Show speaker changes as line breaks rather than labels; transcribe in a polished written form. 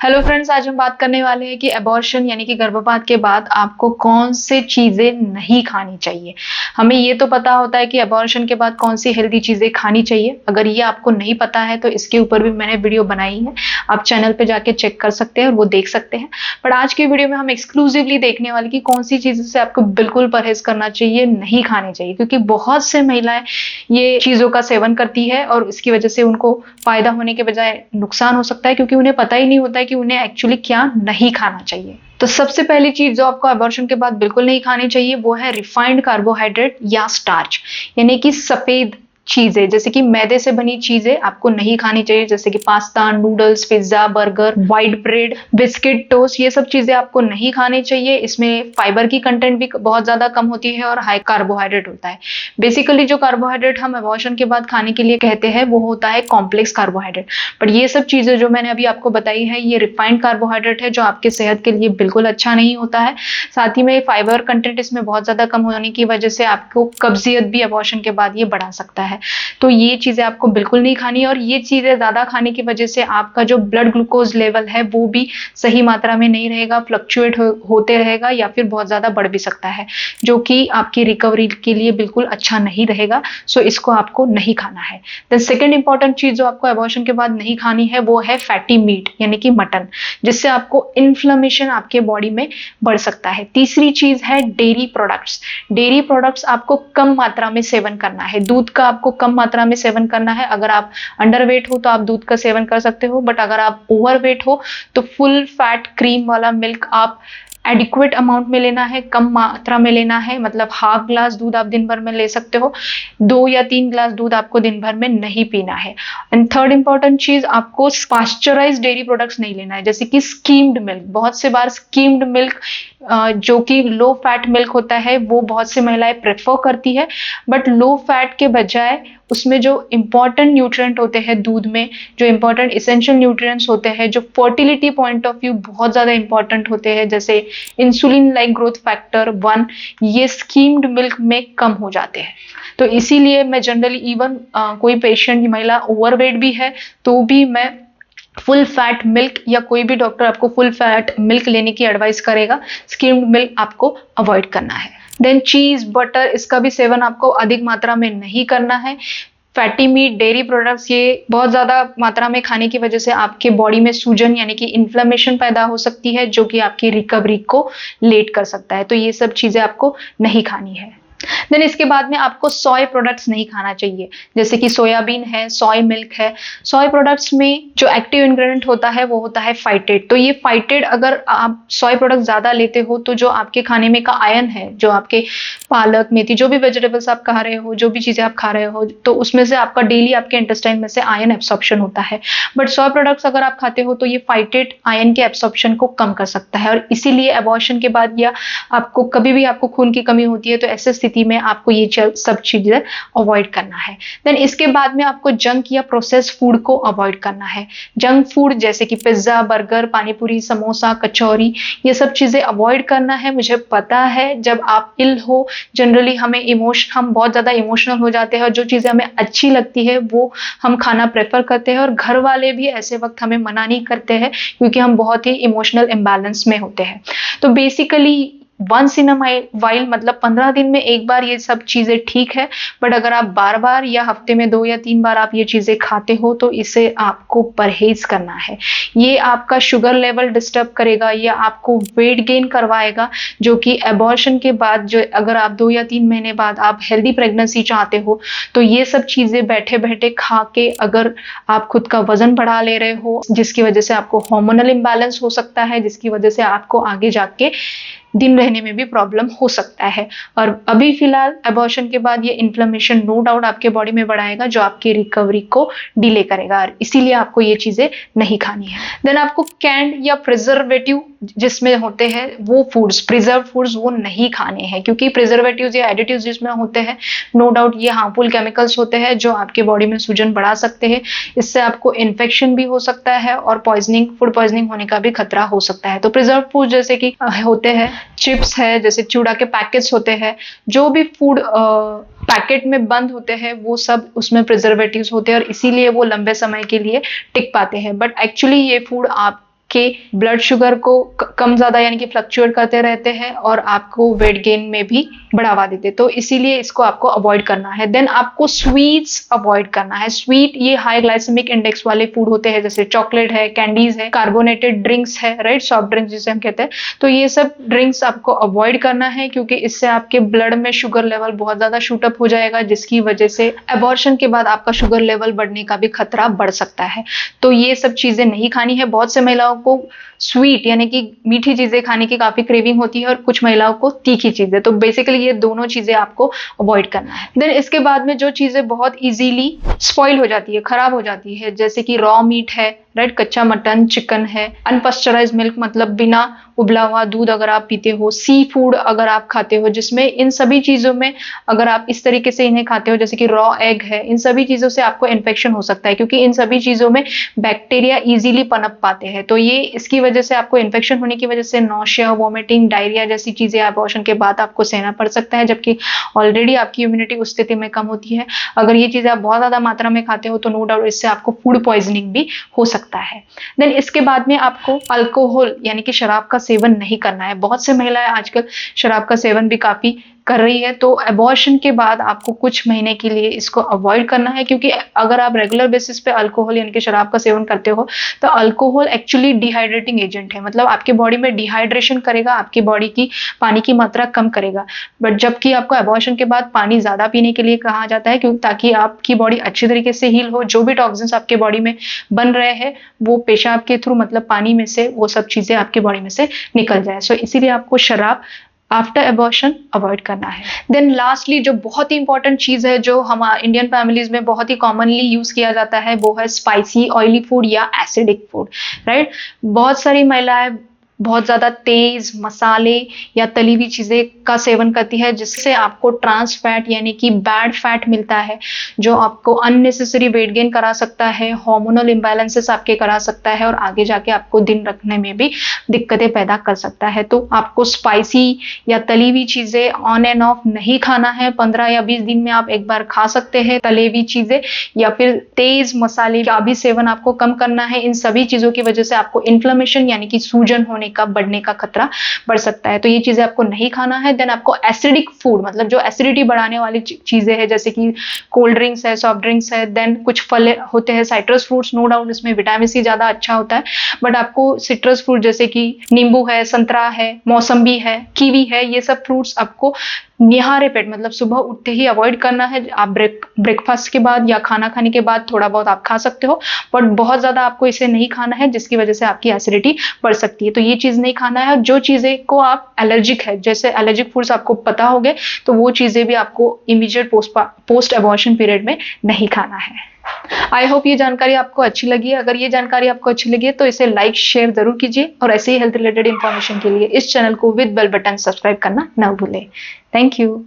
Hello friends, आज हम बात करने वाले हैं कि अबॉर्शन यानी कि गर्भपात के बाद आपको कौन से चीजें नहीं खानी चाहिए। हमें ये तो पता होता है कि अबॉर्शन के बाद कौन सी हेल्दी चीजें खानी चाहिए। अगर ये आपको नहीं पता है तो इसके ऊपर भी मैंने वीडियो बनाई है, आप चैनल पे जाके चेक कर सकते हैं और वो देख सकते हैं। बट आज की वीडियो में हम एक्सक्लूसिवली देखने वाले कि कौन सी चीजों से आपको बिल्कुल परहेज करना चाहिए, नहीं खानी चाहिए, क्योंकि बहुत से महिलाएं ये चीजों का सेवन करती है और इसकी वजह से उनको फायदा होने के बजाय नुकसान हो सकता है, क्योंकि उन्हें पता ही नहीं होता है कि उन्हें एक्चुअली क्या नहीं खाना चाहिए। तो सबसे पहली चीज जो आपको अबॉर्शन के बाद बिल्कुल नहीं खानी चाहिए वो है रिफाइंड कार्बोहाइड्रेट या स्टार्च, यानी कि सफेद चीजें, जैसे कि मैदे से बनी चीजें आपको नहीं खानी चाहिए, जैसे कि pasta, noodles, pizza, burger, white bread, biscuit, toast, ये सब चीजें आपको नहीं खानी चाहिए। इसमें फाइबर की कंटेंट भी बहुत ज्यादा कम होती है और हाई कार्बोहाइड्रेट होता है। बेसिकली जो कार्बोहाइड्रेट हम अबॉर्शन के बाद खाने के लिए कहते हैं वो होता है कॉम्प्लेक्स कार्बोहाइड्रेट। बट ये सब चीजें जो मैंने अभी आपको बताई है ये रिफाइंड कार्बोहाइड्रेट है, जो आपके सेहत के लिए बिल्कुल अच्छा नहीं होता है। साथ ही में फाइबर कंटेंट इसमें बहुत ज्यादा कम होने की वजह से आपको कब्जियत भी अबॉर्शन के बाद ये बढ़ा सकता है। तो ये चीजें आपको बिल्कुल नहीं खानी है, और ये चीजें ज्यादा खाने की वजह से आपका जो ब्लड ग्लूकोज लेवल है वो भी सही मात्रा में नहीं रहेगा, फ्लक्चुएट होते रहेगा या फिर बहुत ज्यादा बढ़ भी सकता है, जो कि आपकी रिकवरी के लिए बिल्कुल अच्छा नहीं रहेगा। सो इसको आपको नहीं खाना है। द सेकेंड इंपॉर्टेंट चीज जो आपको अबॉर्शन के बाद नहीं खानी है वो है फैटी मीट, यानी कि मटन, जिससे आपको इन्फ्लेमेशन आपके बॉडी में बढ़ सकता है। तीसरी चीज है डेयरी प्रोडक्ट्स। डेयरी प्रोडक्ट्स आपको कम मात्रा में सेवन करना है। दूध का आपको कम मात्रा में सेवन करना है। अगर आप अंडरवेट हो तो आप दूध का सेवन कर सकते हो, बट अगर आप ओवरवेट हो तो फुल फैट क्रीम वाला मिल्क आप एडिक्वेट अमाउंट में लेना है, कम मात्रा में लेना है। मतलब हाफ ग्लास दूध आप दिन भर में ले सकते हो, 2 या 3 ग्लास दूध आपको दिन भर में नहीं पीना है। एंड थर्ड इंपॉर्टेंट चीज, आपको पास्चराइज्ड डेयरी प्रोडक्ट्स नहीं लेना है, जैसे कि स्कीम्ड मिल्क। बहुत से बार स्कीम्ड मिल्क जो कि लो फैट मिल्क होता है वो बहुत सी महिलाएं प्रेफर करती है, बट लो फैट के बजाय उसमें जो इंपॉर्टेंट न्यूट्रिएंट होते हैं दूध में, जो इंपॉर्टेंट इसेंशियल न्यूट्रिएंट्स होते हैं, जो फर्टिलिटी पॉइंट ऑफ व्यू बहुत ज्यादा इंपॉर्टेंट होते हैं, जैसे इंसुलिन लाइक ग्रोथ फैक्टर 1, ये स्कीम्ड मिल्क में कम हो जाते हैं। तो इसीलिए मैं जनरली इवन कोई पेशेंट महिला ओवरवेट भी है तो भी मैं फुल फैट मिल्क, या कोई भी डॉक्टर आपको फुल फैट मिल्क लेने की एडवाइस करेगा, स्किम्ड मिल्क आपको अवॉइड करना है। देन चीज, बटर, इसका भी सेवन आपको अधिक मात्रा में नहीं करना है। फैटी मीट, डेयरी प्रोडक्ट्स, ये बहुत ज्यादा मात्रा में खाने की वजह से आपके बॉडी में सूजन यानी कि इन्फ्लेमेशन पैदा हो सकती है, जो कि आपकी रिकवरी को लेट कर सकता है। तो ये सब चीजें आपको नहीं खानी है। देन इसके बाद में आपको सोय प्रोडक्ट्स नहीं खाना चाहिए, जैसे कि सोयाबीन है, सोय मिल्क है। सोय प्रोडक्ट्स में जो एक्टिव इंग्रेडिएंट होता है वो होता है फाइटेट। तो ये फाइटेट, अगर आप सोय प्रोडक्ट ज्यादा लेते हो तो जो आपके खाने में का आयन है, जो आपके पालक, मेथी, जो भी वेजिटेबल्स आप खा रहे हो, जो भी चीजें आप खा रहे हो, तो उसमें से आपका डेली आपके इंटेस्टाइन में से आयन एब्सॉर्प्शन होता है। बट सोय प्रोडक्ट्स अगर आप खाते हो तो ये फाइटेट आयन के एब्सॉर्प्शन को कम कर सकता है, और इसीलिए अबॉर्शन के बाद या आपको कभी भी आपको खून की कमी होती है तो ऐसे स्थिति में आपको ये सब चीजें अवॉइड करना है। देन इसके बाद में आपको जंक या प्रोसेस्ड फूड को अवॉइड करना है। जंक फूड जैसे कि पिज्जा, बर्गर, पानीपुरी, समोसा, कचौरी, ये सब चीजें अवॉइड करना है। मुझे पता है जब आप इल हो, जनरली हम बहुत ज्यादा इमोशनल हो जाते हैं, और जो चीजें हमें अच्छी लगती है वो हम खाना प्रेफर करते हैं, और घर वाले भी ऐसे वक्त हमें मना नहीं करते हैं क्योंकि हम बहुत ही इमोशनल इम्बैलेंस में होते हैं। तो basically once in a while, मतलब 15 दिन में एक बार ये सब चीजें ठीक है, बट अगर आप बार बार या हफ्ते में 2 या 3 बार आप ये चीजें खाते हो तो इसे आपको परहेज करना है। ये आपका शुगर लेवल डिस्टर्ब करेगा या आपको वेट गेन करवाएगा, जो कि अबॉर्शन के बाद, जो अगर आप 2 या 3 महीने बाद आप हेल्दी प्रेगनेंसी चाहते हो तो ये सब चीजें बैठे बैठे खा के अगर आप खुद का वजन बढ़ा ले रहे हो, जिसकी वजह से आपको हार्मोनल इम्बैलेंस हो सकता है, जिसकी वजह से आपको आगे जाके दिन रहने में भी प्रॉब्लम हो सकता है। और अभी फिलहाल अबॉर्शन के बाद ये इन्फ्लेमेशन नो डाउट आपके बॉडी में बढ़ाएगा, जो आपकी रिकवरी को डिले करेगा, और इसीलिए आपको ये चीजें नहीं खानी है। देन आपको कैंड या प्रिजर्वेटिव जिसमें होते हैं वो फूड्स, प्रिजर्व फूड्स, वो नहीं खाने हैं, क्योंकि प्रिजर्वेटिव्स या एडिटिव्स जिसमें होते हैं, नो डाउट ये हार्मफुल केमिकल्स होते हैं जो आपके बॉडी में सूजन बढ़ा सकते हैं। इससे आपको इन्फेक्शन भी हो सकता है और फूड पॉइजनिंग होने का भी खतरा हो सकता है। तो प्रिजर्व फूड जैसे कि होते हैं चिप्स है, जैसे चूड़ा के पैकेट्स होते हैं, जो भी फूड पैकेट में बंद होते हैं वो सब उसमें प्रिजर्वेटिव्स होते हैं, और इसीलिए वो लंबे समय के लिए टिक पाते हैं। बट एक्चुअली ये फूड आप आपके ब्लड शुगर को कम ज़्यादा यानी कि फ्लक्चुएट करते रहते हैं और आपको वेट गेन में भी बढ़ावा देते हैं। तो इसीलिए इसको आपको अवॉइड करना है। देन आपको स्वीट्स अवॉइड करना है। स्वीट ये हाई ग्लाइसेमिक इंडेक्स वाले फूड होते हैं, जैसे चॉकलेट है, कैंडीज है, कार्बोनेटेड ड्रिंक्स है, राइट, सॉफ्ट ड्रिंक्स जिसे हम कहते हैं। तो ये सब ड्रिंक्स आपको अवॉइड करना है, क्योंकि इससे आपके ब्लड में शुगर लेवल बहुत ज्यादा शूट अप हो जाएगा, जिसकी वजह से एबॉर्शन के बाद आपका शुगर लेवल बढ़ने का भी खतरा बढ़ सकता है। तो ये सब चीजें नहीं खानी है। बहुत से महिलाओं को स्वीट यानी कि मीठी चीजें खाने की काफी क्रेविंग होती है और कुछ महिलाओं को तीखी चीजें। तो बेसिकली ये दोनों चीजें आपको अवॉइड करना है। देन इसके बाद में जो चीजें बहुत इजीली स्पॉइल हो जाती है, खराब हो जाती है, जैसे कि रॉ मीट है, राइट, कच्चा मटन, चिकन है, अनपस्चराइज्ड मिल्क मतलब बिना उबला हुआ दूध अगर आप पीते हो, सी फूड अगर आप खाते हो, जिसमें इन सभी चीजों में अगर आप इस तरीके से इन्हें खाते हो, जैसे कि रॉ एग है, इन सभी चीजों से आपको इन्फेक्शन हो सकता है, क्योंकि इन सभी चीजों में बैक्टीरिया इजीली पनप पाते हैं। तो ये इसकी वजह से आपको इन्फेक्शन होने की वजह से नौशिया, वॉमिटिंग, डायरिया जैसी चीजें अबॉर्शन के बाद आपको सहना पड़ सकता है, जबकि ऑलरेडी आपकी इम्यूनिटी उस स्थिति में कम होती है। अगर ये चीजें आप बहुत ज्यादा मात्रा में खाते हो तो नो डाउट इससे आपको फूड पॉइजनिंग भी हो सकता है। देन इसके बाद में आपको अल्कोहल यानी कि शराब का सेवन नहीं करना है। बहुत से महिलाएं आजकल शराब का सेवन भी काफी कर रही है, तो अबॉर्शन के बाद आपको कुछ महीने के लिए इसको अवॉइड करना है, क्योंकि अगर आप रेगुलर बेसिस पे अल्कोहल यानी कि शराब का सेवन करते हो तो अल्कोहल एक्चुअली डिहाइड्रेटिंग एजेंट है, मतलब आपके बॉडी में डिहाइड्रेशन करेगा, आपकी बॉडी की पानी की मात्रा कम करेगा। बट जबकि आपको अबॉर्शन के बाद पानी ज्यादा पीने के लिए कहा जाता है, क्योंकि ताकि आपकी बॉडी अच्छी तरीके से हील हो, जो भी टॉक्सिन्स आपके बॉडी में बन रहे हैं वो पेशाब के थ्रू मतलब पानी में से वो सब चीजें आपकी बॉडी में से निकल जाए। सो इसीलिए आपको शराब आफ्टर एबॉर्शन अवॉइड करना है। देन लास्टली जो बहुत ही इंपॉर्टेंट चीज है, जो हमारे इंडियन फैमिलीज में बहुत ही कॉमनली यूज किया जाता है, वो है स्पाइसी ऑयली फूड या एसिडिक फूड, राइट। बहुत सारी महिलाएं बहुत ज्यादा तेज मसाले या तली हुई चीजें का सेवन करती है, जिससे आपको ट्रांस फैट यानी कि बैड फैट मिलता है, जो आपको अननेसेसरी वेट गेन करा सकता है, हार्मोनल इम्बैलेंसेस आपके करा सकता है और आगे जाके आपको दिन रखने में भी दिक्कतें पैदा कर सकता है। तो आपको स्पाइसी या तली हुई चीजें ऑन एंड ऑफ नहीं खाना है। 15 या 20 दिन में आप एक बार खा सकते हैं तले हुई चीजें, या फिर तेज मसाले का भी सेवन आपको कम करना है। इन सभी चीजों की वजह से आपको इन्फ्लेमेशन यानी कि सूजन होने का बढ़ने का खतरा बढ़ सकता है। तो ये चीजें आपको नहीं खाना है। देन आपको एसिडिक फूड मतलब जो एसिडिटी बढ़ाने वाली चीजें हैं, जैसे कि कोल्ड ड्रिंक्स है, सॉफ्ट ड्रिंक्स है, देन कुछ फल होते हैं, साइट्रस फ्रूट्स, नो डाउट इसमें विटामिन सी ज्यादा अच्छा होता है, बट आपको सिट्रस फ्रूट जैसे कि नींबू है, संतरा है, मौसम्बी है, कीवी है, ये सब फ्रूट्स आपको निहारे पेट मतलब सुबह उठते ही अवॉइड करना है। आप ब्रेकफास्ट के बाद या खाना खाने के बाद थोड़ा बहुत आप खा सकते हो, बट बहुत ज्यादा आपको इसे नहीं खाना है, जिसकी वजह से आपकी एसिडिटी बढ़ सकती है। तो ये चीज नहीं खाना है। जो चीजें को आप एलर्जिक है, जैसे एलर्जिक फूड्स आपको पता होंगे, तो वो चीजें भी आपको इमीडिएट पोस्ट एबॉर्शन पीरियड में नहीं खाना है। आई होप ये जानकारी आपको अच्छी लगी है। अगर ये जानकारी आपको अच्छी लगी है तो इसे लाइक शेयर जरूर कीजिए, और ऐसे ही हेल्थ रिलेटेड इंफॉर्मेशन के लिए इस चैनल को विद बेल बटन सब्सक्राइब करना ना भूलें। Thank you.